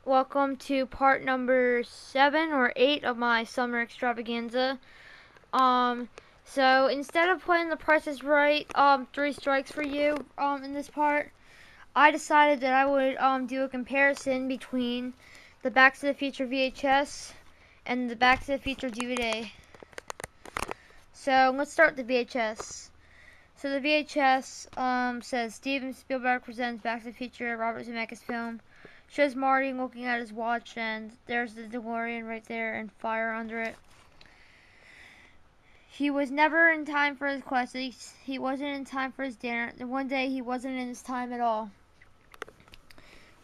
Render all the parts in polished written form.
Welcome to part number 7 or 8 of my summer extravaganza. So instead of playing The Price is Right, 3 strikes for you, in this part, I decided that I would, do a comparison between the Back to the Future VHS and the Back to the Future DVD. So let's start with the VHS. So the VHS, says Steven Spielberg presents Back to the Future, Robert Zemeckis film. Shows Marty looking at his watch, and there's the DeLorean right there and fire under it. He was never in time for his quest. He wasn't in time for his dinner. And one day he wasn't in his time at all.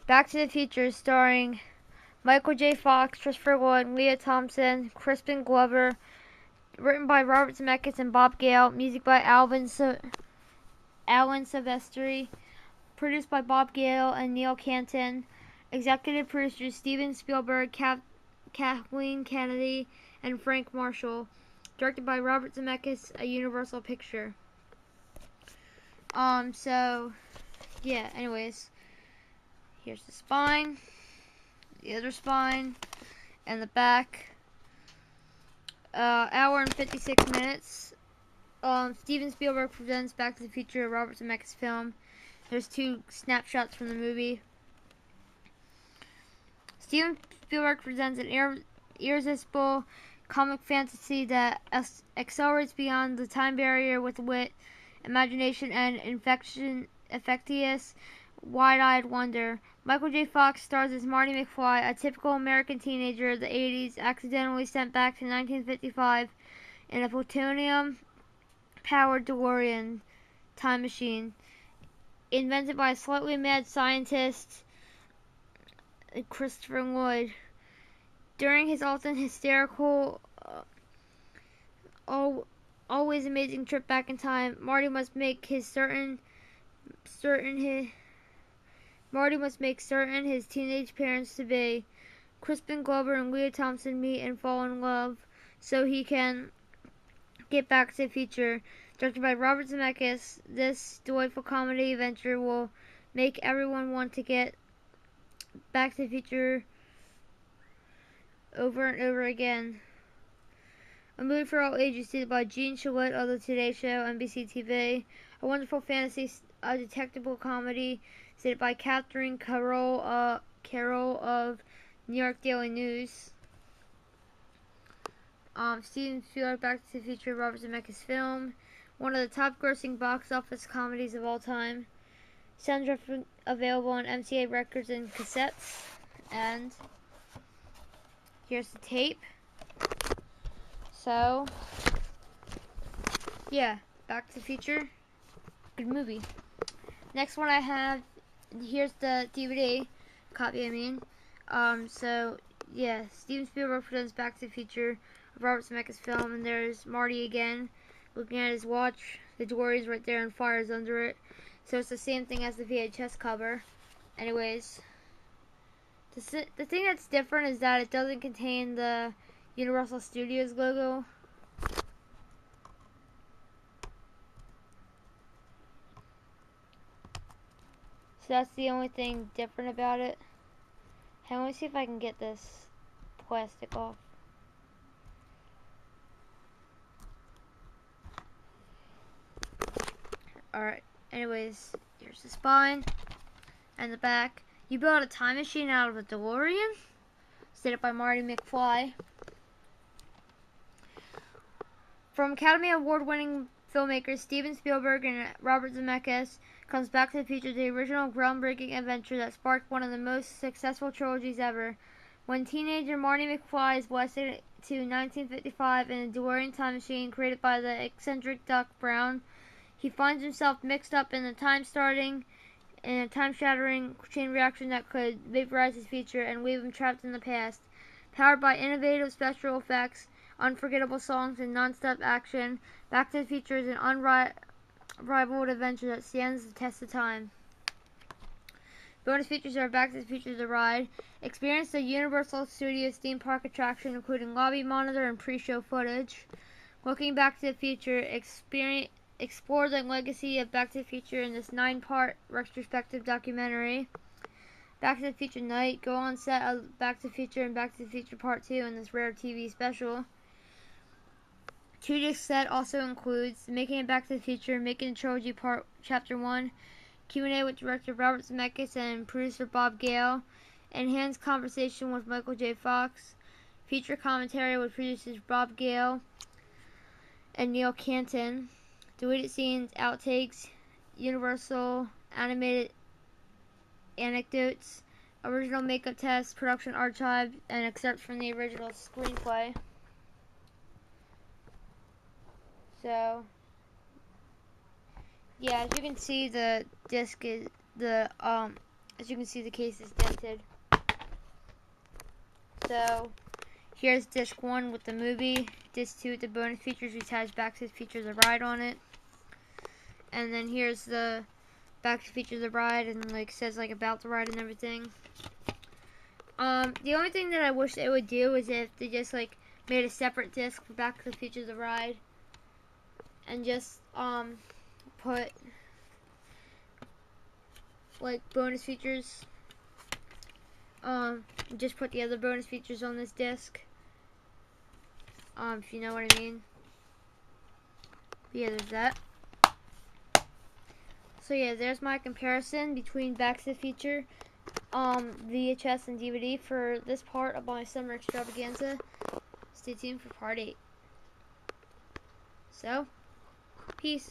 Back to the Future, starring Michael J. Fox, Christopher Lloyd, Leah Thompson, Crispin Glover. Written by Robert Zemeckis and Bob Gale. Music by Alan Silvestri. Produced by Bob Gale and Neil Canton. Executive producers Steven Spielberg, Kathleen Kennedy, and Frank Marshall. Directed by Robert Zemeckis, a Universal picture. So, yeah, anyways. Here's the spine, the other spine, and the back. Hour and 56 minutes. Steven Spielberg presents Back to the Future, a Robert Zemeckis film. There's 2 snapshots from the movie. Steven Spielberg presents an irresistible comic fantasy that accelerates beyond the time barrier with wit, imagination, and infectious, wide-eyed wonder. Michael J. Fox stars as Marty McFly, a typical American teenager of the 80s, accidentally sent back to 1955 in a plutonium-powered DeLorean time machine, invented by a slightly mad scientist, Christopher Lloyd. During his often hysterical, always amazing trip back in time, Marty must make certain his teenage parents to be. Crispin Glover and Leah Thompson meet and fall in love so he can get back to the future. Directed by Robert Zemeckis, this delightful comedy adventure will make everyone want to get Back to the Future over and over again. A movie for all ages, stated by Gene Shalit of the Today Show, NBC TV. A wonderful fantasy, detectable comedy, stated by Catherine Carroll of New York Daily News. Steven Spielberg, Back to the Future, Robert Zemeckis film. One of the top-grossing box office comedies of all time. Soundtrack available on MCA records and cassettes. And here's the tape. So, yeah, Back to the Future, good movie. Next one I have, here's the DVD copy, So, yeah, Steven Spielberg presents Back to the Future, a Robert Zemeckis film, and there's Marty again, looking at his watch. The DeLorean's right there and fire's under it. So it's the same thing as the VHS cover. Anyways, the thing that's different is that it doesn't contain the Universal Studios logo. So that's the only thing different about it. Hey, let me see if I can get this plastic off. Alright, anyways, here's the spine and the back. You built a time machine out of a DeLorean? Stated by Marty McFly. From Academy Award-winning filmmakers Steven Spielberg and Robert Zemeckis comes Back to the Future, the original groundbreaking adventure that sparked one of the most successful trilogies ever. When teenager Marty McFly is blasted to 1955 in a DeLorean time machine created by the eccentric Doc Brown, he finds himself mixed up in a time-shattering chain reaction that could vaporize his future and leave him trapped in the past. Powered by innovative special effects, unforgettable songs, and non-stop action, Back to the Future is an unrivaled adventure that stands the test of time. Bonus features are Back to the Future The Ride. Experience the Universal Studios theme park attraction, including lobby monitor and pre-show footage. Looking Back to the Future, explore the legacy of Back to the Future in this 9-part retrospective documentary. Back to the Future night. Go on set of Back to the Future and Back to the Future Part 2 in this rare TV special. 2-disc set also includes Making It Back to the Future, Making a Trilogy Part Chapter 1, Q&A with director Robert Zemeckis and producer Bob Gale, enhanced conversation with Michael J. Fox, feature commentary with producers Bob Gale and Neil Canton, deleted scenes, outtakes, Universal animated anecdotes, original makeup tests, production archive, and excerpts from the original screenplay. So, yeah, as you can see, the disc is as you can see, the case is dented. So, here's disc 1 with the movie, disc 2 with the bonus features, which has Back to the Future the Ride on it, and then here's the Back to the Future the Ride, and like says like about the ride and everything. The only thing that I wish they would do is if they just like made a separate disc for Back to the Future the Ride, and just put like bonus features. Just put the other bonus features on this disc. If you know what I mean. But yeah, there's that. So yeah, there's my comparison between Back to the Future, VHS and DVD for this part of my summer extravaganza. Stay tuned for part 8. So, peace.